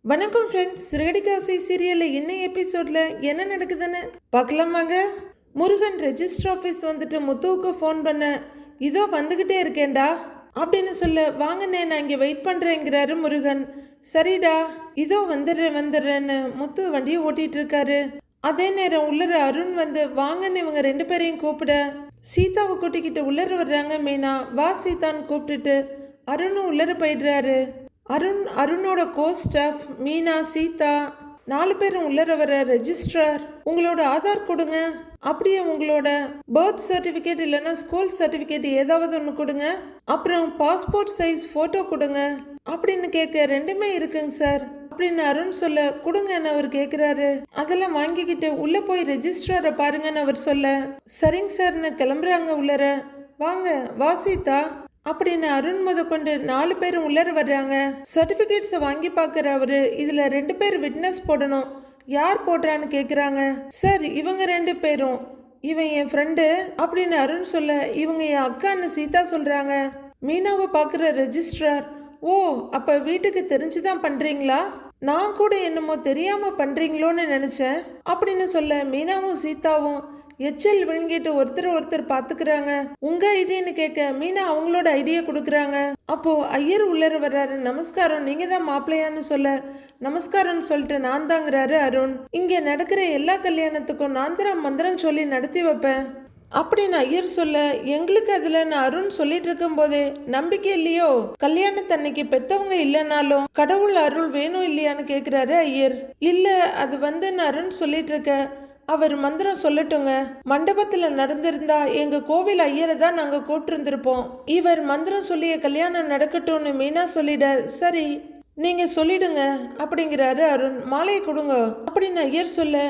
வணக்கம் ஃப்ரெண்ட்ஸ். சிறகடிக்காசை சீரியலில் இன்னும் எபிசோடில் என்ன நடக்குதுன்னு பார்க்கலாம் வாங்க. முருகன் ரெஜிஸ்டர் ஆஃபீஸ் வந்துட்டு முத்துவுக்கு ஃபோன் பண்ண, இதோ வந்துக்கிட்டே இருக்கேன்டா அப்படின்னு சொல்ல, வாங்கண்ணே நான் இங்கே வெயிட் பண்ணுறேங்கிறாரு முருகன். சரிடா இதோ வந்துடுறேன்னு முத்து வண்டியை ஓட்டிகிட்டு இருக்காரு. அதே நேரம் உள்ளர அருண் வந்து வாங்கன்னு இவங்க ரெண்டு பேரையும் கூப்பிட, சீதாவை கூட்டிக்கிட்டு உள்ளர வர்றாங்க மீனா. வா சீதான்னு கூப்பிட்டுட்டு அருணும் உள்ளர போயிடுறாரு. அருணோட கோ ஸ்டாஃப் மீனா, சீதா 4 பேரும் உள்ளர வர, ரெஜிஸ்ட்ரார் உங்களோட ஆதார் கொடுங்க, அப்படியே உங்களோட பர்த் சர்டிஃபிகேட் இல்லைன்னா ஸ்கூல் சர்டிஃபிகேட் ஏதாவது ஒன்று கொடுங்க, அப்புறம் பாஸ்போர்ட் சைஸ் ஃபோட்டோ கொடுங்க அப்படின்னு கேட்க, ரெண்டுமே இருக்குங்க சார் அப்படின்னு அருண் சொல்ல, கொடுங்கன்னு அவர் கேட்குறாரு. அதெல்லாம் வாங்கிக்கிட்டு உள்ளே போய் ரெஜிஸ்ட்ராரை பாருங்கன்னு அவர் சொல்ல, சரிங்க சார்னு கிளம்புறாங்க உள்ளர. வாங்க வா சீதா அப்படின்னு அருண் முத கொண்டு 4 பேரும் உள்ளர வர்றாங்க. சர்டிபிகேட்ஸை வாங்கி பார்க்குற அவரு, இதுல 2 பேர் விட்னஸ் போடணும், யார் போடுறான்னு கேட்குறாங்க. சார் இவங்க 2 பேரும், இவன் என் ஃப்ரெண்டு அப்படின்னு அருண் சொல்ல, இவங்க என் அக்கான்னு சீதா சொல்றாங்க. மீனாவை பார்க்குற ரெஜிஸ்ட்ரார், ஓ அப்ப வீட்டுக்கு தெரிஞ்சுதான் பண்றீங்களா, நான் கூட என்னமோ தெரியாம பண்றீங்களோன்னு நினைச்சேன் அப்படின்னு சொல்ல, மீனாவும் சீதாவும் எச்சல் விழுங்கிட்டு ஒருத்தர் பார்த்துக்கிறாங்க. உங்க ஐடியான்னு கேட்க மீனா அவங்களோட ஐடியா கொடுக்குறாங்க. அப்போ ஐயர் உள்ளர வர்றாரு. நமஸ்காரம், நீங்க தான் மாப்பிள்ளையான்னு சொல்ல, நமஸ்காரம்னு சொல்லிட்டு நான் தாங்கிறாரு அருண். இங்க நடக்கிற எல்லா கல்யாணத்துக்கும் நான் தான் மந்திரம் சொல்லி நடத்தி வைப்பேன் அப்படின்னு ஐயர் சொல்ல, எங்களுக்கு அதுல நான் அருண் சொல்லிட்டு இருக்கும் போதே நம்பிக்கை இல்லையோ, கல்யாணத்தன்னைக்கு பெத்தவங்க இல்லைனாலும் கடவுள் அருள் வேணும் இல்லையான்னு கேக்குறாரு ஐயர். இல்ல அது வந்து நான் அருண் சொல்லிட்டு இருக்க, அவர் மந்திரம் சொல்லட்டுங்க, மண்டபத்துல நடந்திருந்தா எங்க கோவில் ஐயரை தான் நாங்க கூப்பிட்டு இவர் மந்திரம் சொல்லிய கல்யாணம் நடக்கட்டும்னு மீனா சொல்லிட, சரி நீங்க சொல்லிடுங்க அப்படிங்கிறாரு அருண். மாலையை கொடுங்க அப்படின்னு ஐயர் சொல்ல,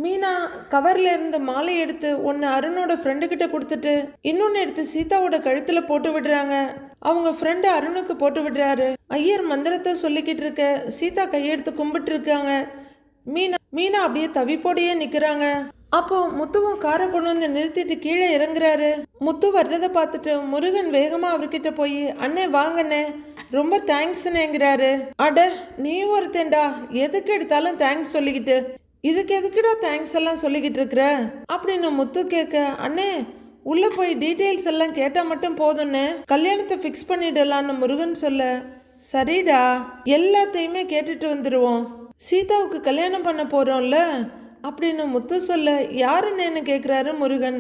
மீனா கவர்ல இருந்து மாலை எடுத்து ஒன்னு அருணோட ஃப்ரெண்டு கிட்ட கொடுத்துட்டு இன்னொன்னு எடுத்து சீதாவோட கழுத்துல போட்டு விடுறாங்க. அவங்க ஃப்ரெண்டு அருணுக்கு போட்டு விடுறாரு. ஐயர் மந்திரத்தை சொல்லிக்கிட்டு இருக்க, சீதா கையெடுத்து கும்பிட்டு இருக்காங்க. மீனா அப்படியே தவிப்போடையே நிக்கிறாங்க. அப்போ முத்துவும் காரை கொண்டு வந்து நிறுத்திட்டு கீழே இறங்குறாரு. முத்து வர்றதை பார்த்துட்டு முருகன் வேகமா அவர்கிட்ட போய், அண்ணே வாங்கண்ணே, ரொம்ப தேங்க்ஸ்னேங்கிறாரு. அட நீ ஒருத்தேண்டா, எதுக்கு எடுத்தாலும் தேங்க்ஸ் சொல்லிக்கிட்டு, இதுக்கு எதுக்குடா தேங்க்ஸ் எல்லாம் சொல்லிக்கிட்டு இருக்கிற அப்படின்னு முத்து கேட்க, அண்ணே உள்ள போய் டீட்டெயில்ஸ் எல்லாம் கேட்டா மட்டும் போதும்னு கல்யாணத்தை ஃபிக்ஸ் பண்ணிடலான்னு முருகன் சொல்ல, சரிடா எல்லாத்தையுமே கேட்டுட்டு வந்துடுவோம், சீதாவுக்கு கல்யாணம் பண்ண போறோம்ல அப்படின்னு முத்து சொல்ல, யாருன்னு கேட்குறாரு முருகன்.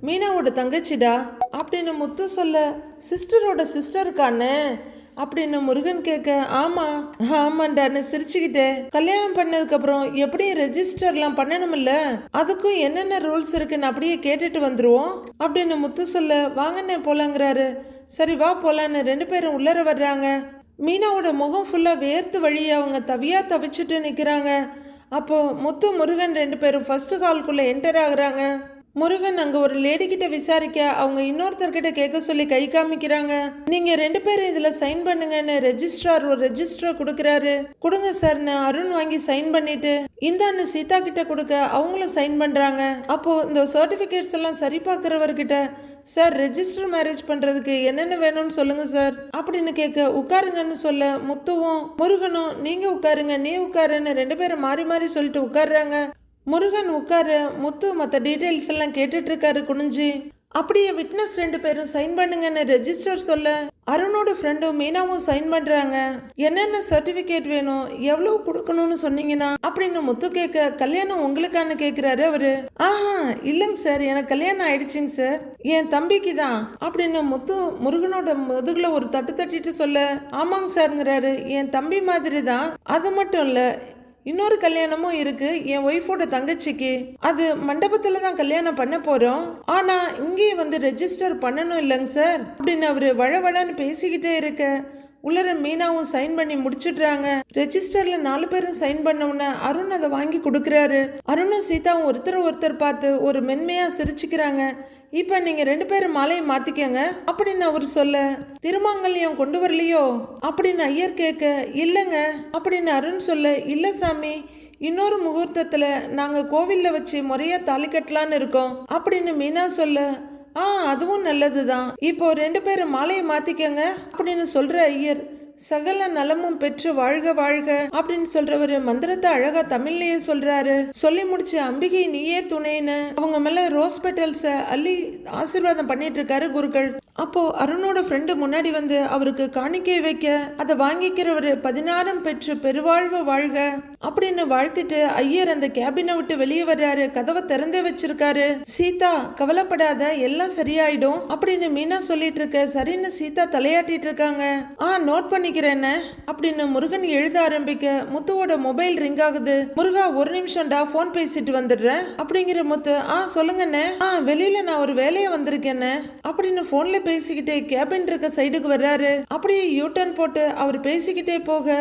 மீனாவோட தங்கச்சிடா அப்படின்னு முத்து சொல்ல, சிஸ்டரோட சிஸ்டருக்கானே அப்படின்னு முருகன் கேட்க, ஆமாண்டான்னு சிரிச்சுக்கிட்டே, கல்யாணம் பண்ணதுக்கு அப்புறம் எப்படியும் ரெஜிஸ்டர்லாம் பண்ணணும்ல, அதுக்கும் என்னென்ன ரூல்ஸ் இருக்குன்னு அப்படியே கேட்டுட்டு வந்துருவோம் அப்படின்னு முத்து சொல்ல, வாங்கண்ணே போலாங்கிறாரு. சரி வா போலான்னு 2 பேரும் உள்ளர வர்றாங்க. மீனாவோட முகம் ஃபுல்லா வேர்த்து வழி அவங்க தவிச்சுட்டு நிக்கிறாங்க. அப்போ முத்து முருகன் 2 பேரும் ஃபர்ஸ்ட் ஹால்குள்ள என்டர் ஆகுறாங்க. முருகன் அங்க ஒரு லேடி கிட்ட விசாரிக்க, அவங்க இன்னொருத்தர்கிட்ட கேட்க சொல்லி கை காமிக்கிறாங்க. நீங்க 2 பேரும் இதுல சைன் பண்ணுங்கன்னு ரெஜிஸ்ட்ரார் ஒரு ரெஜிஸ்டர் கொடுக்குறாரு. கொடுங்க சார்னு அருண் வாங்கி சைன் பண்ணிட்டு இந்தான்னு சீதா கிட்ட கொடுக்க, அவங்களும் சைன் பண்றாங்க. அப்போ இந்த சர்டிபிகேட்ஸ் எல்லாம் சரி பார்க்கிறவர்கிட்ட, சார் ரெஜிஸ்டர் மேரேஜ் பண்றதுக்கு என்னென்ன வேணும்னு சொல்லுங்க சார் அப்படின்னு கேட்க, உட்காருங்கன்னு சொல்ல, முத்துவும் முருகனும் நீங்க உட்காருங்க நீ உட்காருன்னு 2 பேரும் மாறி மாறி சொல்லிட்டு உட்காருறாங்க. முருகன் உட்காரு, முத்து மற்ற டீட்டெயில்ஸ் எல்லாம் கேட்டுட்டு இருக்காரு குனிஞ்சு. அப்படியே விட்னஸ் 2 பேரும் சைன் பண்ணுங்கன்னு ரெஜிஸ்டர் சொல்ல, அருணோட ஃப்ரெண்டும் மீனாவும் சைன் பண்றாங்க. என்னென்ன சர்டிபிகேட் வேணும், எவ்வளவு கொடுக்கணும்னு சொன்னீங்கன்னா அப்படின்னு முத்து கேட்க, கல்யாணம் உங்களுக்கான கேட்கிறாரு அவரு. இல்லைங்க சார், எனக்கு கல்யாணம் ஆயிடுச்சுங்க சார், என் தம்பிக்கு தான் அப்படின்னு முத்து முருகனோட முதுகுல ஒரு தட்டு தட்டிட்டு சொல்ல, ஆமாங்க சார்ங்கிறாரு. என் தம்பி மாதிரி தான், அது மட்டும் இல்ல இன்னொரு கல்யாணமும் இருக்கு, என் ஒய்ஃபோட தங்கச்சிக்கு, அது மண்டபத்துல தான் கல்யாணம் பண்ண போறோம், ஆனா இங்கேயே வந்து ரெஜிஸ்டர் பண்ணணும் இல்லைங்க சார் அப்படின்னு அவரு வழவழன்னு பேசிக்கிட்டே இருக்க, உள்ளர மீனாவும் சைன் பண்ணி முடிச்சிடுறாங்க. ரெஜிஸ்டர்ல 4 பேரும் சைன் பண்ண அருண் அதை வாங்கி கொடுக்குறாரு. அருணும் சீதாவும் ஒருத்தர் பார்த்து ஒரு மென்மையா சிரிச்சுக்கிறாங்க. இப்ப நீங்க 2 பேரும் மாலையை மாத்திக்கங்க அப்படின்னு அவர் சொல்ல, திருமாங்கல்யம் கொண்டு வரலையோ அப்படின்னு ஐயர் கேட்க, இல்லைங்க அப்படின்னு அருண் சொல்ல, இல்ல சாமி இன்னொரு முகூர்த்தத்துல நாங்க கோவில்ல வச்சு முறையா தாலி கட்டலான்னு இருக்கோம் அப்படின்னு மீனா சொல்ல, அதுவும் நல்லதுதான், இப்போ 2 பேரும் மாலையை மாத்திக்கங்க அப்படின்னு சொல்ற ஐயர், சகல நலமும் பெற்று வாழ்க வாழ்க அப்படின்னு சொல்றவரு மந்திரத்தை அழகா தமிழ்லயே சொல்றாரு. சொல்லி முடிச்சு அம்பிகை நீயே துணைன்னு அவங்க மேல ரோஸ் பெட்டல்ஸ அள்ளி ஆசீர்வாதம் பண்ணிட்டு இருக்காரு குருக்கள். அப்போ அருணோட ஃப்ரெண்டு முன்னாடி வந்து அவருக்கு காணிக்கை வைக்க அதை வாங்கிக்கிறவரு 16 பெற்று பெருவாழ்வு வாழ்க அப்படின்னு வாழ்த்திட்டு ஐயர் அந்த கேபினை விட்டு வெளியே வர்றாரு. கதவை திறந்தே வச்சிருக்காரு. சீதா கவலைப்படாத, எல்லாம் சரியாயிடும் அப்படின்னு மீனா சொல்லிட்டு இருக்க. சரின்னு சீதா தலையாட்டிட்டு இருக்காங்க. நோட் பண்ணிக்கிறேன் அப்படின்னு முருகன் எழுத ஆரம்பிக்க முத்துவோட மொபைல் ரிங் ஆகுது. முருகா ஒரு நிமிஷம்டா, போன் பேசிட்டு வந்துடுறேன் அப்படிங்கிற முத்து. சொல்லுங்கண்ணே. வெளியில நான் ஒரு வேலையா வந்திருக்கேன்னு அப்படின்னு போன்ல பேசிக்கிட்டே கேபின் இருக்க சைடுக்கு வர்றாரு. அப்படியே யூட்டர்ன் போட்டு அவர் பேசிக்கிட்டே போக,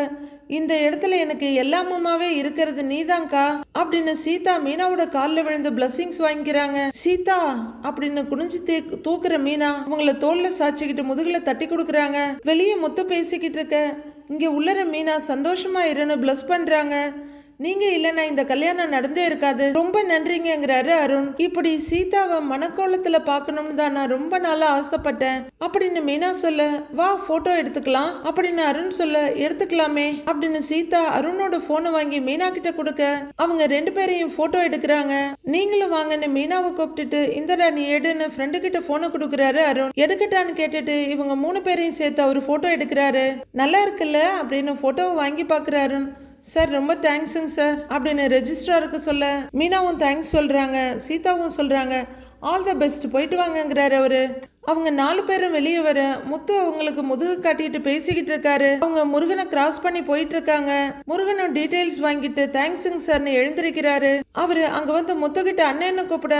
இந்த இடத்துல எனக்கு எல்லாமுமாவே இருக்கிறது நீதான்க்கா அப்படின்னு சீதா மீனாவோட காலில் விழுந்து பிளஸிங்ஸ் வாங்கிக்கிறாங்க. சீதா அப்படின்னு குனிஞ்சு தூக்குற மீனா அவங்கள தோல்ல சாச்சிக்கிட்டு முதுகுல தட்டி கொடுக்குறாங்க. வெளியே முத்து பேசிக்கிட்டு இருக்க இங்க உள்ளர மீனா சந்தோஷமா இருன்னு பிளஸ் பண்றாங்க. நீங்க இல்லைன்னா இந்த கல்யாணம் நடந்தே இருக்காது, ரொம்ப நன்றிங்கிறாரு அருண். இப்படி சீதாவை மனக்கோலத்துல பாக்கணும்னு தான் நான் ரொம்ப நாளா ஆசைப்பட்டேன் அப்படின்னு மீனா சொல்ல, வா போட்டோ எடுத்துக்கலாம் அப்படின்னு அருண் சொல்ல, எடுத்துக்கலாமே அப்படின்னு சீதா அருணோட போனை வாங்கி மீனா கிட்ட கொடுக்க அவங்க 2 பேரையும் போட்டோ எடுக்கிறாங்க. நீங்களும் வாங்கன்னு மீனாவை கூப்பிட்டுட்டு இந்தடா நீ எடுன்னு ஃப்ரெண்டு கிட்ட போனை கொடுக்குறாரு அருண். எடுக்கட்டான்னு கேட்டுட்டு இவங்க 3 பேரையும் சேர்த்து அவர் போட்டோ எடுக்கிறாரு. நல்லா இருக்குல்ல அப்படின்னு போட்டோவை வாங்கி பாக்குறாரு. சார் ரொம்ப தேங்க்ஸுங்க சார் அப்படின்னு ரெஜிஸ்ட்ராருக்கு சொல்ல மீனாவும் தேங்க்ஸ் சொல்றாங்க. சீதாவும் சொல்றாங்க ஆல் த பெஸ்ட், போயிட்டு வாங்கங்கிறாரு அவரு. அவங்க 4 பேரும் வெளியே வர முத்து அவங்களுக்கு முதுகு காட்டிட்டு பேசிக்கிட்டு இருக்காரு. அவங்க முருகனை கிராஸ் பண்ணி போயிட்டு இருக்காங்க. முருகனும் டீடைல்ஸ் வாங்கிட்டு தேங்க்ஸுங்க சார்னு எழுந்திருக்கிறாரு. அவரு அங்க வந்து முத்துக்கிட்ட அண்ணன்னு கூப்பிட,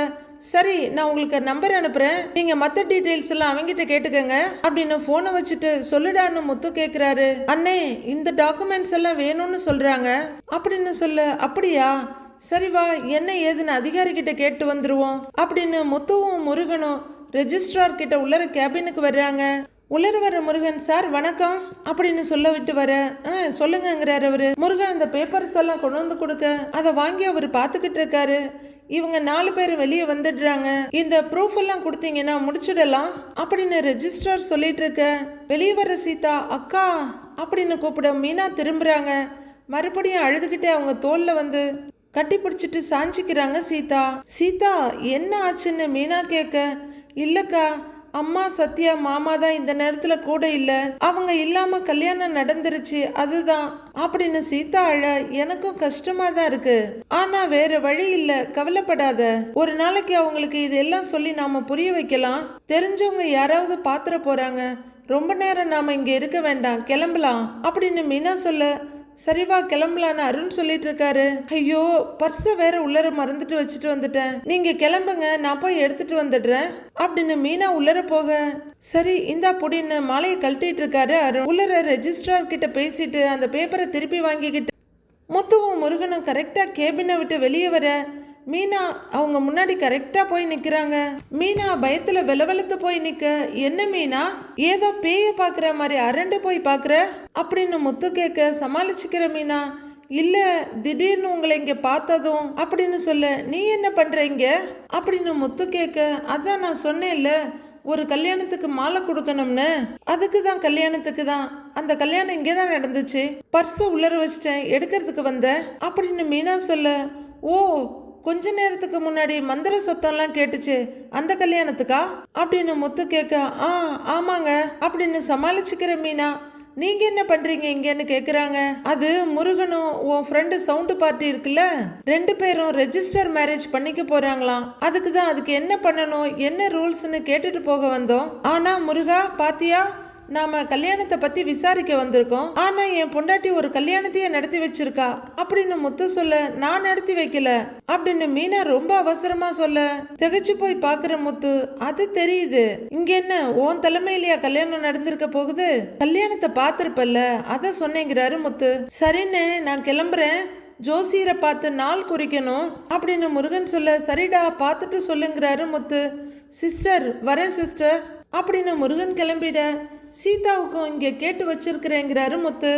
சரி நான் உங்களுக்கு நம்பர் அனுப்புறேன், நீங்க மத்த டீடைல்ஸ் எல்லாம் அவங்கிட்ட கேட்டுக்கங்க அப்படின்னு போனை வச்சுட்டு சொல்லுடான்னு முத்து கேக்குறாரு. அண்ணே இந்த டாக்குமெண்ட்ஸ் எல்லாம் வேணும்னு சொல்றாங்க அப்படின்னு சொல்ல, அப்படியா சரி வா என்ன ஏதுன்னு அதிகாரி கிட்ட கேட்டு வந்துருவோம் அப்படின்னு முத்துவும் முருகனும் ரெஜிஸ்ட்ரார் கிட்ட உள்ளர கேபினுக்கு வர்றாங்க. உள்ளர வர முருகன், சார் வணக்கம் அப்படின்னு சொல்ல விட்டு வர, சொல்லுங்கிறாரு அவரு. முருகன் அந்த பேப்பர்ஸ் எல்லாம் கொண்டு வந்து கொடுக்க அதை வாங்கி அவர் பார்த்துக்கிட்டு இருக்காரு. இவங்க 4 பேர் வெளியே வந்துடுறாங்க. இந்த ப்ரூஃப் எல்லாம் கொடுத்தீங்கன்னா முடிச்சிடலாம் அப்படின்னு ரெஜிஸ்ட்ரார் சொல்லிட்டு இருக்க வெளியே வர சீதா அக்கா அப்படின்னு கூப்பிட மீனா திரும்புறாங்க. மறுபடியும் அழுதுகிட்டே அவங்க தோல்ல வந்து கட்டி பிடிச்சிட்டு சாஞ்சிக்கிறாங்க சீதா. சீதா என்ன ஆச்சுன்னு மீனா கேட்க, இல்லக்கா அம்மா சத்யா மாமா தான் இந்த நேரத்துல கூட இல்ல, அவங்க இல்லாம கல்யாணம் நடந்துருச்சு அதுதான் அப்படின்னு சீதா அழ. எனக்கும் கஷ்டமா தான் இருக்கு, ஆனா வேற வழி இல்ல, கவலைப்படாத, ஒரு நாளைக்கு அவங்களுக்கு இதெல்லாம் சொல்லி நாம புரிய வைக்கலாம், தெரிஞ்சவங்க யாராவது பாத்திர போறாங்க, ரொம்ப நேரம் நாம இங்க இருக்க வேண்டாம், கிளம்பலாம் அப்படின்னு மீனா சொல்ல, சரிவா கிளம்பலான்னு அருண் சொல்லிட்டு இருக்காரு. ஐயோ பர்ஸை வேற உள்ளர மறந்துட்டு வச்சுட்டு வந்துட்டேன், நீங்க கிளம்புங்க நான் போய் எடுத்துட்டு வந்துடுறேன் அப்படின்னு மீனா உள்ளர போக, சரி இந்தா புடின்னு மாலையை கழட்டிட்டு இருக்காரு அருண். உள்ளர ரெஜிஸ்ட்ரார் கிட்ட பேசிட்டு அந்த பேப்பரை திருப்பி வாங்கிக்கிட்டு முத்துவும் முருகனும் கரெக்டா கேபினை விட்டு வெளியே வர மீனா அவங்க முன்னாடி கரெக்டா போய் நிக்கிறாங்க. மீனா பயத்துல வெலவெலத்து போய் நிக்க, என்ன மீனா ஏதோ பேய பாக்குற மாதிரி அரண்டு போய் பாக்குற அப்படின்னு முத்து கேட்க சமாளிச்சுக்கிற மீனா, இல்ல திடீர்னு உங்களை இங்க பார்த்ததும் அப்படின்னு சொல்ல, நீ என்ன பண்ற இங்க அப்படின்னு முத்து கேட்க, அதான் நான் சொன்னேன்ல ஒரு கல்யாணத்துக்கு மாலை கொடுக்கணும்னு, அதுக்கு தான் கல்யாணத்துக்கு தான், அந்த கல்யாணம் இங்கே தான் நடந்துச்சு, பர்ஸை உள்ளர வச்சிட்டேன் எடுக்கிறதுக்கு வந்தேன் அப்படின்னு மீனா சொல்ல, ஓ கொஞ்ச நேரத்துக்கு முன்னாடி மந்திர சொத்தம்லாம் கேட்டுச்சு அந்த கல்யாணத்துக்கா அப்படின்னு முத்து கேட்க, ஆமாங்க அப்படின்னு சமாளிச்சுக்கிற மீனா, நீங்க என்ன பண்றீங்க இங்கன்னு கேக்குறாங்க. அது முருகனும் உன் ஃப்ரெண்டு சவுண்டு பார்ட்டி இருக்குல்ல 2 பேரும் ரெஜிஸ்டர் மேரேஜ் பண்ணிக்க போறாங்களாம், அதுக்கு தான் அதுக்கு என்ன பண்ணணும் என்ன ரூல்ஸ்னு கேட்டுட்டு போக வந்தோம். ஆனா முருகா பாத்தியா நாம கல்யாணத்தை பத்தி விசாரிக்க வந்திருக்கோம், ஆனா என் பொண்டாட்டி ஒரு கல்யாணத்தையே நடத்தி வச்சிருக்கா அப்படின்னு முத்து சொல்ல, நான் நடத்தி வைக்கல அப்படின்னு மீனா ரொம்ப அவசரமா சொல்ல திகச்சு போய் பாக்குற முத்து, அது தெரியுது, இங்க என்ன உன் தலைமையிலயா கல்யாணம் நடந்திருக்க போகுது, கல்யாணத்தை பாத்திருப்பல்ல அத சொன்னேங்கிறாரு முத்து. சரின்னு நான் கிளம்புறேன், ஜோசியரை பார்த்து நாள் குறிக்கணும் அப்படின்னு முருகன் சொல்ல, சரிடா பார்த்துட்டு சொல்லுங்கிறாரு முத்து. சிஸ்டர் வரேன் சிஸ்டர் அப்படின்னு முருகன் கிளம்பிட, சீதாவுக்கும் இங்க கேட்டு வச்சிருக்கிறேங்கிறாரு முத்து.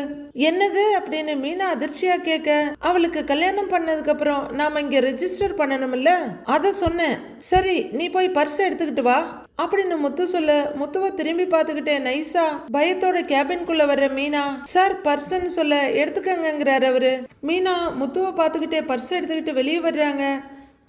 என்னது அப்படின்னு மீனா அதிர்ச்சியா கேட்க, அவளுக்கு கல்யாணம் பண்ணதுக்கு அப்புறம் நாம இங்க ரெஜிஸ்டர் பண்ணணும்ல அத சொன்னேன். சரி நீ போய் பர்ஸ் எடுத்துக்கிட்டு வா அப்படின்னு முத்து சொல்ல முத்துவை திரும்பி பார்த்துக்கிட்டே நைஸா பயத்தோட கேபின்குள்ள வர்ற மீனா சார் பர்ஸ்ன்னு சொல்ல எடுத்துக்கங்கிறாரு அவரு. மீனா முத்துவை பார்த்துக்கிட்டே பர்ஸ் எடுத்துக்கிட்டு வெளியே வர்றாங்க.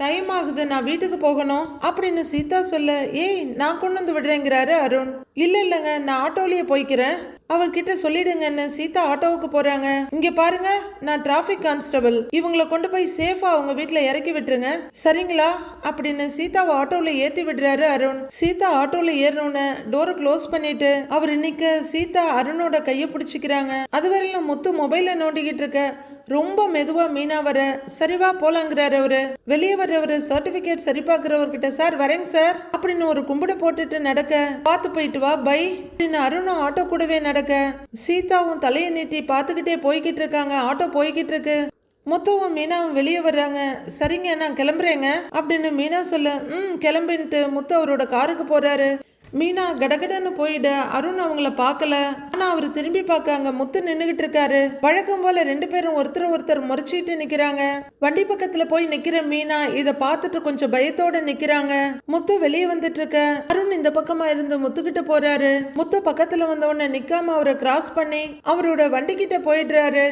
டைம் ஆகுது, நான் வீட்டுக்கு போகணும் அப்படின்னு சீதா சொல்ல ஏய் நான் கொண்டு வந்து விடுறேங்கிறாரு அருண். இல்லைங்க நான் ஆட்டோலயே போய்க்கிறேன் அவர்கிட்ட சொல்லிடுங்கன்னு சீதா ஆட்டோவுக்கு போறாங்க. இங்க பாருங்க நான் டிராபிக் கான்ஸ்டபிள், இவங்களை கொண்டு போய் சேஃபா அவங்க வீட்டுல இறக்கி விட்டுருங்க சரிங்களா அப்படின்னு சீதாவை ஆட்டோல ஏத்தி விடுறாரு அருண். சீதா ஆட்டோல ஏறணும்னு டோரை க்ளோஸ் பண்ணிட்டு அவர் இன்னைக்கு சீதா அருணோட கையை பிடிச்சிக்கிறாங்க. அதுவரையிலும் முத்து மொபைல நோண்டிக்கிட்டு இருக்க ரொம்ப மெதுவா மீனா வர சரிவா போலாங்கிறாரு அவரு. வெளியே வர்றவரு சர்டிபிகேட் சரி பார்க்கிறவர்கிட்ட சார் வரேங்க சார் அப்படின்னு ஒரு கும்பிட போட்டுட்டு நடக்க பார்த்து போயிட்டு வா பை அப்படின்னு அருணும் ஆட்டோ கூடவே நடக்க சீதாவும் தலையை நீட்டி பார்த்துக்கிட்டே போய்கிட்டு இருக்காங்க. ஆட்டோ போய்கிட்டு இருக்கு. முத்துவும் மீனாவும் வெளியே வர்றாங்க. சரிங்க நான் கிளம்புறேங்க அப்படின்னு மீனா சொல்ல கிளம்பின்ட்டு முத்து அவரோட காருக்கு போறாரு. மீனா கடகடன்னு போயிட அருண் அவங்கள பார்க்கல. ஆனா அவரு திரும்பி பார்க்க அங்க முத்து நின்னுகிட்டு இருக்காரு. வழக்கம் போல ரெண்டு பேரும் ஒருத்தர் முறைச்சிட்டு நிக்கிறாங்க. வண்டி பக்கத்துல போய் நிக்கிற மீனா இத பார்த்துட்டு கொஞ்சம் பயத்தோட நிக்கிறாங்க. முத்து வெளியே வந்துட்டு இருக்க அருண் இந்த பக்கமா இருந்து முத்துக்கிட்ட போறாரு. முத்து பக்கத்துல வந்த உடனே நிக்காம அவரை கிராஸ் பண்ணி அவரோட வண்டி கிட்ட போயிடுறாரு.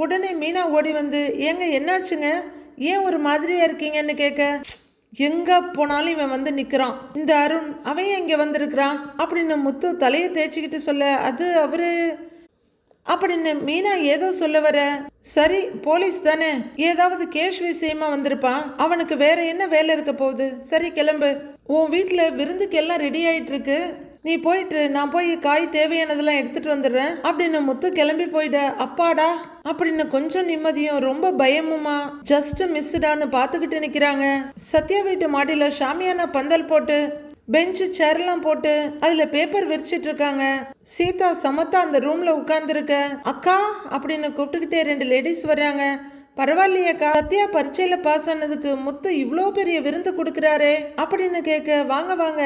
உடனே மீனா ஓடி வந்து ஏங்க என்னாச்சுங்க, ஏன் ஒரு மாதிரியா இருக்கீங்கன்னு கேட்க எங்க போனாலும் இவன் வந்து நிக்கிறான் இந்த அருண், அவன் இங்க வந்திருக்கிறான் அப்படின்னு முத்து தலையை தேய்ச்சிக்கிட்டு சொல்ல அது அவரு அப்படின்னு மீனா ஏதோ சொல்ல வர சரி போலீஸ் தானே ஏதாவது கேஷ் விஷயமா வந்திருப்பான், அவனுக்கு வேற என்ன வேலை இருக்க போகுது, சரி கிளம்பு உன் வீட்டுல விருந்துக்கு எல்லாம் ரெடி ஆயிட்டு இருக்கு, நீ போயிட்டு நான் போய் காய் தேவையானதெல்லாம் எடுத்துட்டு வந்துடுறேன் அப்படின்னு முத்து கிளம்பி போயிட. அப்பாடா அப்படின்னு கொஞ்சம் நிம்மதியும் ரொம்ப பயமுமா ஜஸ்ட் மிஸ்டான்னு பார்த்துக்கிட்டு நிக்கிறாங்க. சத்யா வீட்டு மாடியில ஷாமியானா பந்தல் போட்டு பெஞ்சு சேர்லாம் போட்டு அதுல பேப்பர் விரிச்சிட்டு இருக்காங்க. சீதா சமத்தா அந்த ரூம்ல உட்கார்ந்துருக்க. அக்கா அப்படின்னு கூப்பிட்டுக்கிட்டே ரெண்டு லேடிஸ் வர்றாங்க. பரவாயில்லையக்கா, சத்யா பரீட்சையில பாஸ் ஆனதுக்கு முத்து இவ்வளோ பெரிய விருந்து கொடுக்குறாரே அப்படின்னு கேட்க வாங்க வாங்க,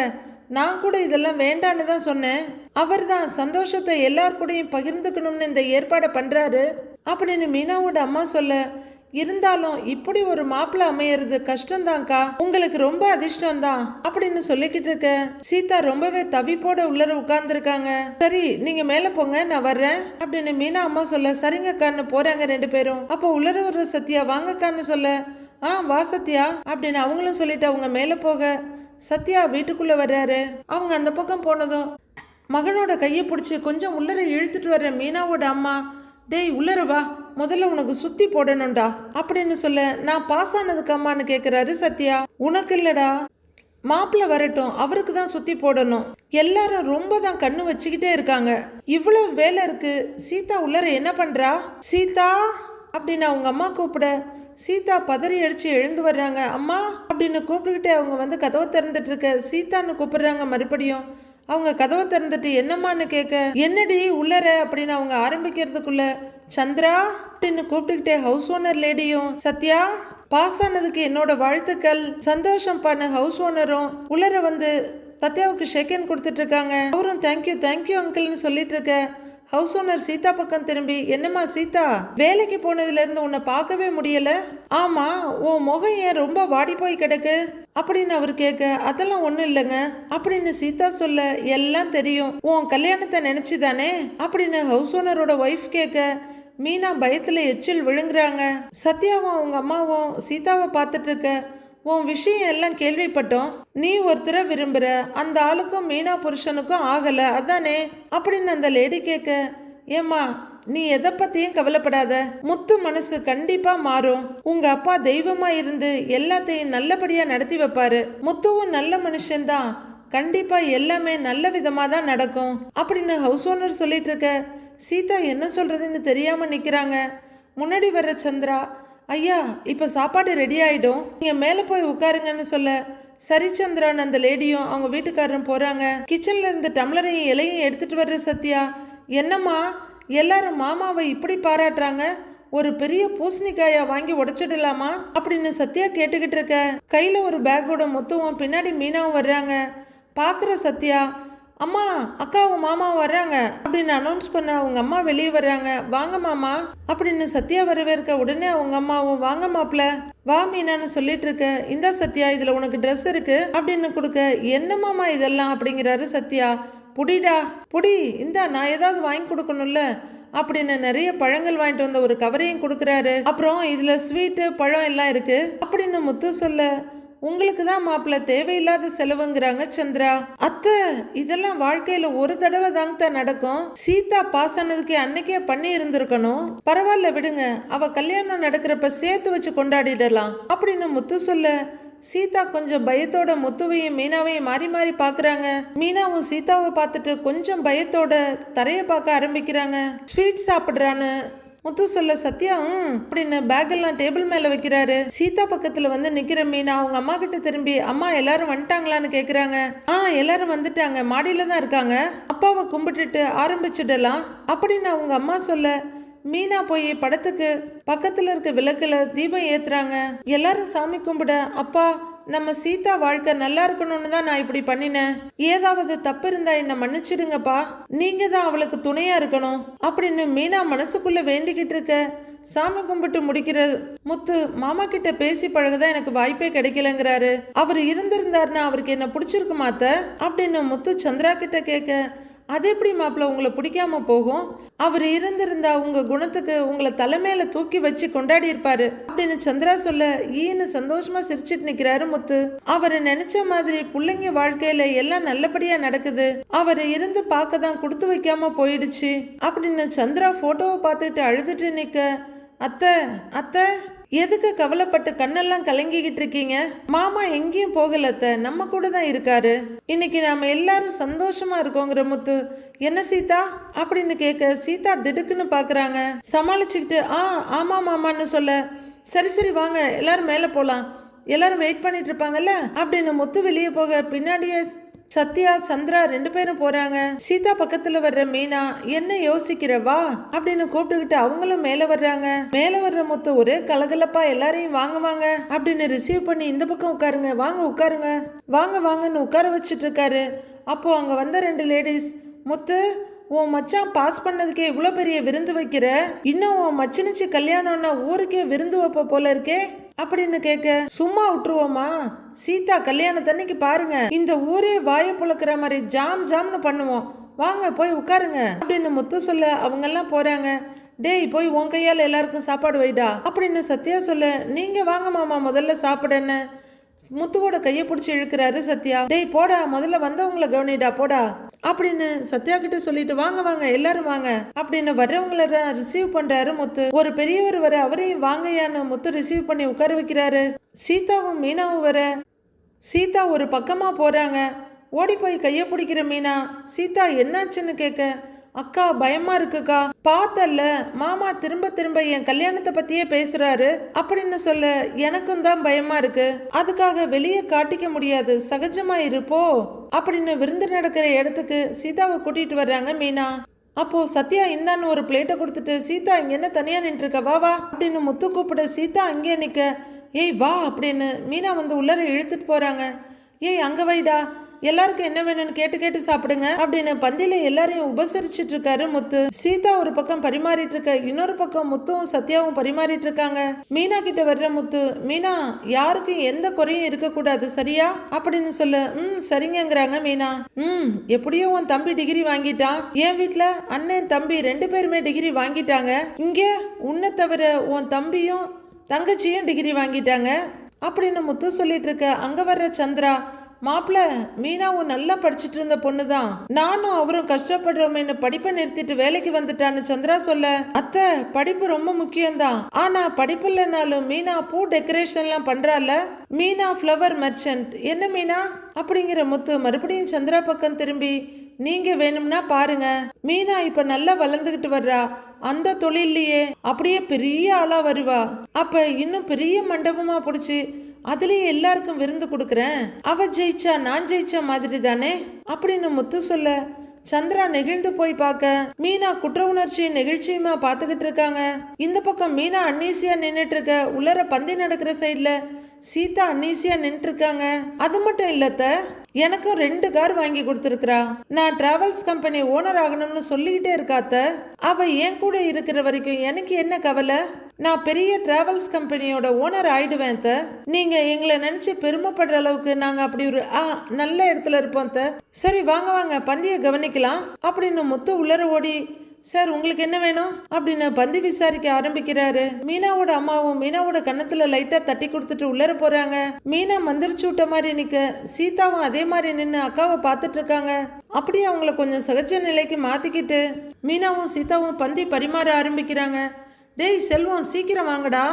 நான் கூட இதெல்லாம் வேண்டான்னு தான் சொன்னேன், அவர் தான் சந்தோஷத்தை எல்லார் கூடயும் பகிர்ந்துக்கணும்னு இந்த ஏற்பாடை பண்றாரு அப்படின்னு மீனாவோட அம்மா சொல்ல இருந்தாலும் இப்படி ஒரு மாப்பிள்ளை அமையறது கஷ்டம்தான்க்கா, உங்களுக்கு ரொம்ப அதிர்ஷ்டம்தான் அப்படின்னு சொல்லிக்கிட்டு இருக்க சீதா ரொம்பவே தவிப்போட உள்ளர உட்கார்ந்துருக்காங்க. சரி நீங்க மேல போங்க நான் வர்றேன் அப்படின்னு மீனா அம்மா சொல்ல சரிங்கக்கான்னு போறாங்க ரெண்டு பேரும். அப்போ உள்ளர வர்ற சத்யா வாங்கக்கான்னு சொல்ல வா சத்யா அப்படின்னு அவங்களும் சொல்லிட்டு அவங்க மேல போக சத்யா வீட்டுக்குள்ள வர்றாரு. அவங்க அந்த பக்கம் போனதும் மகனோட கையை பிடிச்சி கொஞ்சம் உள்ளர இழுத்துட்டு வர்ற மீனாவோட அம்மா டேய் உள்ளர வா, முதல்ல உனக்கு சுத்தி போடணும்டா அப்படின்னு சொல்ல நான் பாஸ் ஆனதுக்கு அம்மான்னு கேக்குறாரு சத்யா. உனக்கு இல்லடா, மாப்பிள்ள வரட்டும் அவருக்கு தான் சுத்தி போடணும், எல்லாரும் ரொம்ப தான் கண்ணு வச்சுக்கிட்டே இருக்காங்க, இவ்வளவு வேலை இருக்கு, சீதா உள்ளர என்ன பண்றா சீதா அப்படின்னு அவங்க அம்மா கூப்பிட சீதா பதறி அடிச்சு எழுந்து வர்றாங்க. அம்மா அப்படின்னு கூப்பிட்டுக்கிட்டே அவங்க வந்து கதவை திறந்துட்டு இருக்க சீதான்னு கூப்பிடுறாங்க. மறுபடியும் அவங்க கதவை திறந்துட்டு என்னம்மான்னு கேட்க என்னடி உள்ளர அப்படின்னு அவங்க ஆரம்பிக்கிறதுக்குள்ள சந்திரா அப்படின்னு கூப்பிட்டுக்கிட்டே ஹவுஸ் ஓனர் லேடியும் சத்யா பாஸ் ஆனதுக்கு என்னோட வாழ்த்துக்கள் சந்தோஷம் பண்ண ஹவுஸ் ஓனரும் உள்ளர வந்து சத்யாவுக்கு ஷேக்கன் கொடுத்துட்டு இருக்காங்க. அவரும் தேங்க்யூ தேங்க்யூ அங்கிள்னு சொல்லிட்டு இருக்க ஹவுஸ் ஓனர் சீதா பக்கம் திரும்பி என்னம்மா சீதா, வேலைக்கு போனதுல இருந்து உன்னை பார்க்கவே முடியல, ஆமா உன் முகம் ஏன் ரொம்ப வாடி போய் கிடக்கு அப்படின்னு அவர் கேட்க அதெல்லாம் ஒண்ணும் இல்லைங்க அப்படின்னு சீதா சொல்ல எல்லாம் தெரியும், உன் கல்யாணத்தை நினைச்சுதானே அப்படின்னு ஹவுஸ் ஓனரோட ஒய்ஃப் கேட்க மீனா பயத்துல எச்சில் விழுங்குறாங்க. சத்யாவும் அவங்க அம்மாவும் சீதாவை பார்த்துட்டு இருக்க உன் விஷயம் எல்லாம் கேள்விப்பட்டோம், நீ ஒருத்தரை விரும்புற, அந்த ஆளுக்கும் மீனா புருஷனுக்கும் ஆகல அதானே அப்படின்னு அந்த லேடி கேட்க ஏம்மா நீ எதை பத்தியும் கவலைப்படாத, முத்து மனசு கண்டிப்பா மாறும், உங்க அப்பா தெய்வமா இருந்து எல்லாத்தையும் நல்லபடியா நடத்தி வைப்பாரு, முத்துவும் நல்ல மனுஷன்தான், கண்டிப்பா எல்லாமே நல்ல விதமா தான் நடக்கும் அப்படின்னு ஹவுஸ் ஓனர் சொல்லிட்டு இருக்க சீதா என்ன சொல்றதுன்னு தெரியாம நிக்கிறாங்க. முன்னாடி வர்ற சந்திரா ஐயா இப்போ சாப்பாடு ரெடி ஆகிடும், நீங்கள் மேலே போய் உட்காருங்கன்னு சொல்ல சரி சந்திரான் அந்த லேடியும் அவங்க வீட்டுக்காரரும் போகிறாங்க. கிச்சனில் இருந்து டம்ளரையும் இலையும் எடுத்துகிட்டு வர்ற சத்யா என்னம்மா எல்லாரும் மாமாவை இப்படி பாராட்டுறாங்க, ஒரு பெரிய பூசணிக்காயா வாங்கி உடைச்சிடலாமா அப்படின்னு சத்யா கேட்டுக்கிட்டு இருக்க கையில் ஒரு பேக்கோட முத்துவும் பின்னாடி மீனாவும் வர்றாங்க. பார்க்குற சத்யா அம்மா அக்காவும் மாமாவும் வர்றாங்க அப்படின்னு அனௌன்ஸ் பண்ண அவங்க அம்மா வெளியே வர்றாங்க. வாங்க மாமா அப்படின்னு சத்யா வரவேற்க உடனே அவங்க அம்மாவும் வாங்க மாப்பிள்ள வா மீனான்னு சொல்லிட்டு இருக்க. இந்தா சத்யா இதுல உனக்கு ட்ரெஸ் இருக்கு அப்படின்னு கொடுக்க. என்ன மாமா இதெல்லாம் அப்படிங்கிறாரு சத்யா. புடிடா புடி, இந்தா நான் ஏதாவது வாங்கி கொடுக்கணும்ல அப்படின்னு நிறைய பழங்கள் வாங்கிட்டு வந்த ஒரு கவரையும் கொடுக்குறாரு. அப்புறம் இதுல ஸ்வீட்டு பழம் எல்லாம் இருக்கு அப்படின்னு முத்து சொல்ல, உங்களுக்கு தான் மாப்பிள்ள தேவையில்லாத செலவுங்கிறாங்க சந்திரா. அத்தை இதெல்லாம் வாழ்க்கையில ஒரு தடவை தாங்க நடக்கும். சீதா பாஸ் ஆனதுக்கு அன்னைக்கே பண்ணி இருந்திருக்கணும். பரவாயில்ல விடுங்க, அவ கல்யாணம் நடக்கிறப்ப சேர்த்து வச்சு கொண்டாடிடலாம் அப்படின்னு முத்து சொல்ல, சீதா கொஞ்சம் பயத்தோட முத்துவையும் மீனாவையும் மாறி மாறி பாக்குறாங்க. மீனாவும் சீதாவை பார்த்துட்டு கொஞ்சம் பயத்தோட தரைய பார்க்க ஆரம்பிக்கிறாங்க. ஸ்வீட் சாப்பிடுறான்னு முத்து சொல்ல, சத்யா அப்படின்னு பேக் எல்லாம் டேபிள் மேல வைக்கிறாரு. சீதா பக்கத்துல வந்து நிக்கிற மீனா அவங்க அம்மா கிட்ட திரும்பி, அம்மா எல்லாரும் வந்துட்டாங்களான்னு கேக்குறாங்க. எல்லாரும் வந்துட்டாங்க, மாடியில தான் இருக்காங்க, அப்பாவை கும்பிட்டுட்டு ஆரம்பிச்சிடலாம் அப்படின்னு அவங்க அம்மா சொல்ல, மீனா போய் படத்துக்கு பக்கத்துல இருக்க விளக்குல தீபம் ஏத்துறாங்க. எல்லாரும் சாமி கும்பிட, அப்பா நம்ம சீதா வாழ்க்கை நல்லா இருக்கணும்னு தான் நான் இப்படி பண்ணினேன். ஏதாவது தப்பு இருந்தா என்ன மன்னிச்சிடுங்கப்பா, நீங்க தான் அவளுக்கு துணையா இருக்கணும் அப்படின்னு மீனா மனசுக்குள்ள வேண்டிக்கிட்டு இருக்க. சாமி கும்பிட்டு முடிக்கிற முத்து, மாமா கிட்ட பேசி பழகுதான் எனக்கு வாய்ப்பே கிடைக்கலங்கிறாரு. அவர் இருந்திருந்தாருன்னா அவருக்கு என்ன பிடிச்சிருக்குமாத்த அப்படின்னு முத்து சந்திரா கிட்ட கேட்க, அது எப்படி மாப்பிள்ள உங்களை பிடிக்காம போகும்? அவர் இருந்திருந்தா உங்க குணத்துக்கு உங்களை தலைமையில தூக்கி வச்சு கொண்டாடி இருப்பாரு அப்படின்னு சந்திரா சொல்ல, ஈன்னு சந்தோஷமா சிரிச்சிட்டு நிக்கிறாரு முத்து. அவர் நினைச்ச மாதிரி பிள்ளைங்க வாழ்க்கையில எல்லாம் நல்லபடியா நடக்குது. அவர் இருந்து பார்க்க தான் கொடுத்து வைக்காம போயிடுச்சு அப்படின்னு சந்திரா போட்டோவை பார்த்துட்டு அழுதுட்டு நிக்க, அத்தை அத்தை எதுக்கு கவலைப்பட்டு கண்ணெல்லாம் கலங்கிக்கிட்டு இருக்கீங்க? மாமா எங்கேயும் போகலத்த, நம்ம கூட தான் இருக்காரு. இன்னைக்கு நாம எல்லாரும் சந்தோஷமா இருக்கோங்கிற முத்து. என்ன சீதா அப்படின்னு கேட்க, சீதா திடுக்குன்னு பாக்குறாங்க. சமாளிச்சுக்கிட்டு ஆமா மாமான்னு சொல்ல, சரி சரி வாங்க எல்லாரும் மேல போலாம், எல்லாரும் வெயிட் பண்ணிட்டு இருப்பாங்கல்ல அப்படின்னு முத்து வெளியே போக பின்னாடியே சத்யா சந்திரா 2 பேரும் போறாங்க. சீதா பக்கத்துல வர்ற மீனா, என்ன யோசிக்கிறவா அப்படின்னு கூப்பிட்டுக்கிட்டு அவங்களும் மேல வர்றாங்க. மேல வர்ற முத்து ஒரே கலகலப்பா எல்லாரையும் வாங்க வாங்க அப்படின்னு ரிசீவ் பண்ணி, இந்த பக்கம் உட்காருங்க, வாங்க உட்காருங்க, வாங்க வாங்கன்னு உட்கார வச்சுட்டு இருக்காரு. அப்போ அங்க வந்த 2 லேடிஸ், முத்து உன் மச்சான் பாஸ் பண்ணதுக்கே இவ்வளோ பெரிய விருந்து வைக்கிற, இன்னும் உன் மச்சினிச்சு கல்யாணம்னா ஊருக்கே விருந்து வைப்ப போல இருக்கே அப்படின்னு கேட்க, சும்மா விட்டுருவோமா, சீதா கல்யாணத்தன்னைக்கு பாருங்க இந்த ஊரே வாய புழக்கிற மாதிரி ஜாம் ஜாம்னு பண்ணுவோம், வாங்க போய் உட்காருங்க அப்படின்னு முத்து சொல்ல அவங்க எல்லாம் போறாங்க. டேய் போய் உன் கையால் எல்லாருக்கும் சாப்பாடு வைடா அப்படின்னு சத்யா சொல்ல, நீங்க வாங்க மாமா முதல்ல சாப்பிடன்னு முத்துவோட கையை பிடிச்சி இழுக்கிறாரு சத்யா. டேய் போடா, முதல்ல வந்தவங்களை கவனிடா போடா அப்படின்னு சத்யா கிட்ட சொல்லிட்டு, வாங்க வாங்க எல்லாரும் வாங்க அப்படின்னு வர்றவங்கள ரிசீவ் பண்றாரு முத்து. ஒரு பெரியவர் வர அவரையும் வாங்கையான்னு முத்து ரிசீவ் பண்ணி உட்கார வைக்கிறாரு. சீதாவும் மீனாவும் வர சீதா ஒரு பக்கமா போறாங்க. ஓடி போய் கைய பிடிக்கிற மீனா, சீதா என்னாச்சுன்னு கேட்க, அக்கா பயமா இருக்குக்கா, பார்த்தல்ல மாமா திரும்ப திரும்ப என் கல்யாணத்தை பத்தியே பேசுறாரு அப்படின்னு சொல்ல, எனக்கும் தான் பயமா இருக்கு, அதுக்காக வெளியே காட்டிக்க முடியாது, சகஜமா இருப்போ அப்படின்னு விருந்து நடக்கிற இடத்துக்கு சீதாவை கூட்டிட்டு வர்றாங்க மீனா. அப்போ சத்யா இந்தான்னு ஒரு பிளேட்டை கொடுத்துட்டு, சீதா இங்க என்ன தனியா நின்று இருக்க, வா வா அப்படின்னு முத்து கூப்பிட சீதா அங்கே நிக்க, ஏய் வா அப்படின்னு மீனா வந்து உள்ளர இழுத்துட்டு போறாங்க. ஏய் அங்க வைடா, எல்லாருக்கும் என்ன வேணும்னு கேட்டு கேட்டு சாப்பிடுங்க அப்படின்னு பந்தியில எல்லாரையும் உபசரிச்சிட்டு இருக்காரு முத்து. சீதா ஒரு பக்கம் பரிமாறிட்டு இருக்க, இன்னொரு பக்கம் முத்துவும் சத்யாவும் பரிமாறிட்டு இருக்காங்க. மீனா கிட்ட வர்ற முத்து, மீனா யாருக்கும் எந்த குறையும் இருக்கக்கூடாது சரியா அப்படின்னு சொல்ல, சரிங்கிறாங்க மீனா. எப்படியோ உன் தம்பி டிகிரி வாங்கிட்டான், என் வீட்டுல அண்ணன் தம்பி 2 பேருமே டிகிரி வாங்கிட்டாங்க, இங்க உன்னை தவிர உன் தம்பியும் தங்கச்சியும் டிகிரி வாங்கிட்டாங்க அப்படின்னு முத்து சொல்லிட்டு இருக்க. அங்க வர்ற சந்திரா, மாப்பிள்ள மீனாவும் நல்லா படிச்சுட்டு இருந்த பொண்ணுதான், நானும் அவரும் கஷ்டப்படுறோமேன்னு படிப்பை நிறுத்திட்டு வேலைக்கு வந்துட்டான்னு சந்திரா சொல்ல, அத்தை படிப்பு ரொம்ப முக்கியம்தான், ஆனா படிப்பு இல்லைனாலும் மீனா பூ டெக்கரேஷன்லாம் பண்றால, மீனா ஃப்ளவர் மெர்ச்சன்ட் என்ன மீனா அப்படிங்கிற முத்து மறுபடியும் சந்திரா பக்கம் திரும்பி, நீங்க வேணும்னா பாருங்க, மீனா இப்ப நல்லா வளர்ந்துகிட்டு வர்றா, அந்த தொழிலையே அப்படியே பெரிய ஆளா வருவா, அப்ப இன்னும் பெரிய மண்டபமா பிடிச்சி அதுலயே எல்லாருக்கும் விருந்து கொடுக்குறேன், அவ ஜெயிச்சா நான் ஜெயிச்ச மாதிரி தானே அப்படின்னு முத்து சொல்ல, சந்திரா நெகிழ்ந்து போய் பார்க்க மீனா குற்ற உணர்ச்சியும் நெகிழ்ச்சியுமா பார்த்துக்கிட்டு இருக்காங்க. இந்த பக்கம் மீனா அன்னீசியா நின்றுட்டு இருக்க. உள்ளர பந்தி நடக்கிற சைட்ல சீதா அன்னீசியா நின்றுருக்காங்க. அது மட்டும் இல்லத்த, எனக்கும் 2 கார் வாங்கி கொடுத்துருக்குறா. நான் டிராவல்ஸ் கம்பெனி ஓனர் ஆகணும்னு சொல்லிக்கிட்டே இருக்காத்த. அவ என் கூட இருக்கிற வரைக்கும் எனக்கு என்ன கவலை? நான் பெரிய டிராவல்ஸ் கம்பெனியோட ஓனர் ஆயிடுவேன் த. நீங்க எங்களை நினைச்சு பெருமைப்படுற அளவுக்கு நாங்க அப்படி ஒரு நல்ல இடத்துல இருப்போம் த. சரி வாங்க வாங்க பந்திய கவனிக்கலாம் அப்படின்னு முத்து உள்ளர ஓடி, சார் உங்களுக்கு என்ன வேணும் அப்படின்னு பந்தி விசாரிக்க ஆரம்பிக்கிறாரு. மீனாவோட அம்மாவும் மீனாவோட கன்னத்துல லைட்டா தட்டி கொடுத்துட்டு உள்ளர போறாங்க. மீனா மந்திரிச்சு விட்ட மாதிரி நிக்க, சீதாவும் அதே மாதிரி நின்று அக்காவை பார்த்துட்டு இருக்காங்க. அப்படியே அவங்கள கொஞ்சம் சகஜ நிலைக்கு மாத்திக்கிட்டு மீனாவும் சீதாவும் பந்தி பரிமாற ஆரம்பிக்கிறாங்க. டேய் செல்வம், சீக்கிரம் வாங்கடா,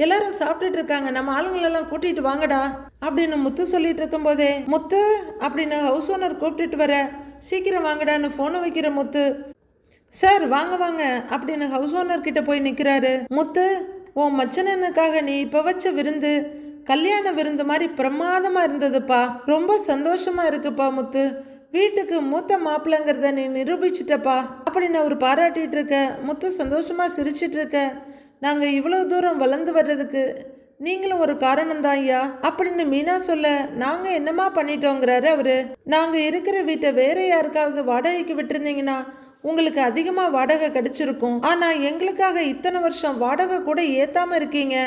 எல்லாரும் சாப்பிட்டுட்டு இருக்காங்க, நம்ம ஆளுங்களெல்லாம் கூட்டிட்டு வாங்கடா அப்படின்னு முத்து சொல்லிட்டு இருக்கும் போதே, முத்து அப்படின்னு ஹவுஸ் ஓனர் கூப்பிட்டுட்டு வர, சீக்கிரம் வாங்கடான்னு போனை வைக்கிற முத்து, சார் வாங்க வாங்க அப்படின்னு ஹவுஸ் ஓனர் கிட்ட போய் நிற்கிறாரு. முத்து, உன் மச்சனனுக்காக நீ இப்போ வச்ச விருந்து கல்யாண விருந்து மாதிரி பிரமாதமாக இருந்ததுப்பா, ரொம்ப சந்தோஷமா இருக்குப்பா முத்து, வீட்டுக்கு மூத்த மாப்பிள்ளைங்கிறத நீ நிரூபிச்சிட்டப்பா அப்படின்னு அவர் பாராட்டிட்டு இருக்க. முத்து சந்தோஷமா சிரிச்சிட்டு இருக்க. நாங்கள் இவ்வளோ தூரம் வளர்ந்து வர்றதுக்கு நீங்களும் ஒரு காரணம் தான் ஐயா அப்படின்னு மீனா சொல்ல, நாங்கள் என்னமா பண்ணிட்டோங்கிறாரு அவரு. நாங்கள் இருக்கிற வீட்டை வேற யாருக்காவது வாடகைக்கு விட்டுருந்தீங்கன்னா உங்களுக்கு அதிகமாக வாடகை கிடைச்சிருக்கும். ஆனால் எங்களுக்காக இத்தனை வருஷம் வாடகை கூட ஏத்தாம இருக்கீங்க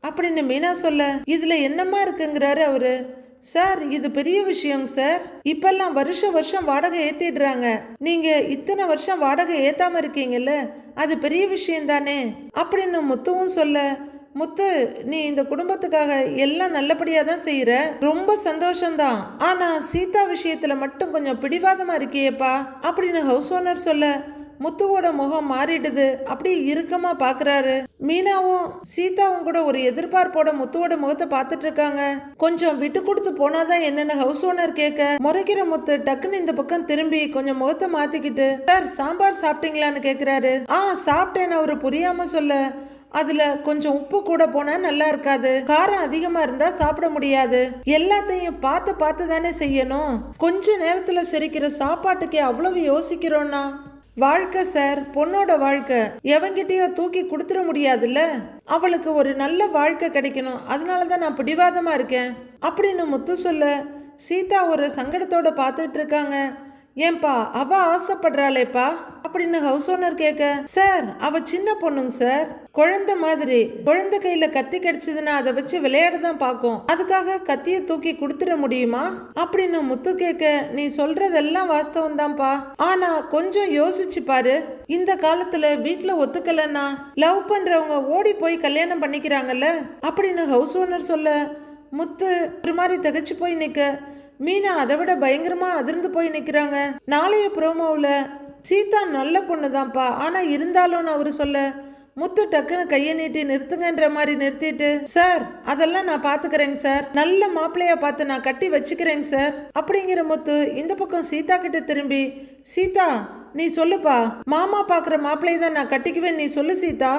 அப்படின்னு மீனா சொல்ல, இதுல என்னமா இருக்குங்கிறாரு அவரு. சார் இது பெரிய விஷயங்க சார், இப்பெல்லாம் வருஷம் வாடகை ஏத்திடுறாங்க, நீங்க இத்தனை வருஷம் வாடகை ஏத்தாம இருக்கீங்கல்ல, அது பெரிய விஷயம் தானே அப்படின்னு முத்துவும் சொல்ல, முத்து நீ இந்த குடும்பத்துக்காக எல்லாம் நல்லபடியா தான் செய்யற, ரொம்ப சந்தோஷம்தான், ஆனா சீதா விஷயத்துல மட்டும் கொஞ்சம் பிடிவாதமா இருக்கியேப்பா அப்படின்னு ஹவுஸ் ஓனர் சொல்ல, முத்துவோட முகம் மாறிடுது. அப்படியே இறுக்கமா பாக்குறாரு. மீனாவும் சீதாவும் கூட ஒரு எதிர்பார்ப்போட முத்துவோட முகத்தை பார்த்துட்டு இருக்காங்க. கொஞ்சம் விட்டு கொடுத்து போனாதான் என்னன்னு ஹவுஸ் ஓனர் கேட்க, முறைக்கிற முத்து டக்குன்னு இந்த பக்கம் திரும்பி கொஞ்சம் முகத்தை மாத்திக்கிட்டு, சார் சாம்பார் சாப்பிட்டீங்களான்னு கேக்குறாரு. சாப்பிட்டேன்னு அவரு புரியாம சொல்ல, அதுல கொஞ்சம் உப்பு கூட போனா நல்லா இருக்காது, காரம் அதிகமா இருந்தா சாப்பிட முடியாது, எல்லாத்தையும் பார்த்து பார்த்து தானே செய்யணும், கொஞ்ச நேரத்துல செரிக்கிற சாப்பாட்டுக்கே அவ்வளவு யோசிக்கிறோம்னா வாழ்க்கை சார், பொண்ணோட வாழ்க்கை எவங்கிட்டயோ தூக்கி கொடுத்துட முடியாதுல்ல, அவளுக்கு ஒரு நல்ல வாழ்க்கை கிடைக்கணும், அதனாலதான் நான் பிடிவாதமா இருக்கேன் அப்படின்னு முத்து சொல்ல, சீதா ஒரு சங்கடத்தோட பார்த்துட்டு இருக்காங்க. ஏன்பா அவ ஆசைப்படுறாளேப்பா அப்படின்னு ஹவுஸ் ஓனர் கேட்க, சார் அவ சின்ன பொண்ணுங்க சார், குழந்தை மாதிரி, குழந்தை கையில கத்தி கிடைச்சதுன்னா அதை வச்சு விளையாட தான் பார்க்கும், அதுக்காக கத்திய தூக்கி கொடுத்துட முடியுமா அப்படின்னு முத்து கேட்க, நீ சொல்றதெல்லாம் வாஸ்தவம் தான்ப்பா, ஆனா கொஞ்சம் யோசிச்சு பாரு, இந்த காலத்துல வீட்டுல ஒத்துக்கலன்னா லவ் பண்றவங்க ஓடி போய் கல்யாணம் பண்ணிக்கிறாங்கல்ல அப்படின்னு ஹவுஸ் ஓனர் சொல்ல, முத்து ஒரு மாதிரி திகச்சு போய் நிக்க, மீனா அதை விட பயங்கரமா அதிர்ந்து போய் நிக்கிறாங்க. நாளைய ப்ரோமோவில் சீதா நல்ல பொண்ணுதான்ப்பா, ஆனா இருந்தாலும் அவரு சொல்ல, முத்து டக்குன்னு கையை நீட்டி நிறுத்துங்கன்ற மாதிரி நிறுத்திட்டு, சார் அதெல்லாம் நான் பாத்துக்கிறேங்க சார், நல்ல மாப்பிள்ளையா பார்த்து நான் கட்டி வச்சுக்கிறேங்க சார் அப்படிங்கிற முத்து இந்த பக்கம் சீதா கிட்ட திரும்பி, சீதா நீ சொல்லுப்பா, மாமா பாக்குற மாப்பிள்ளையை தான் நான் கட்டிக்குவேன், நீ சொல்லு சீதா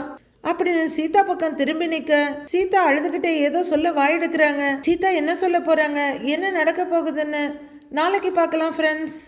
அப்படின்னு சீதா பக்கம் திரும்பி நிக்க, சீதா அழுதுகிட்டே ஏதோ சொல்ல வாயெடுக்கிறாங்க. சீதா என்ன சொல்ல போறாங்க, என்ன நடக்க போகுதுன்னு நாளைக்கு பார்க்கலாம் ஃப்ரெண்ட்ஸ்.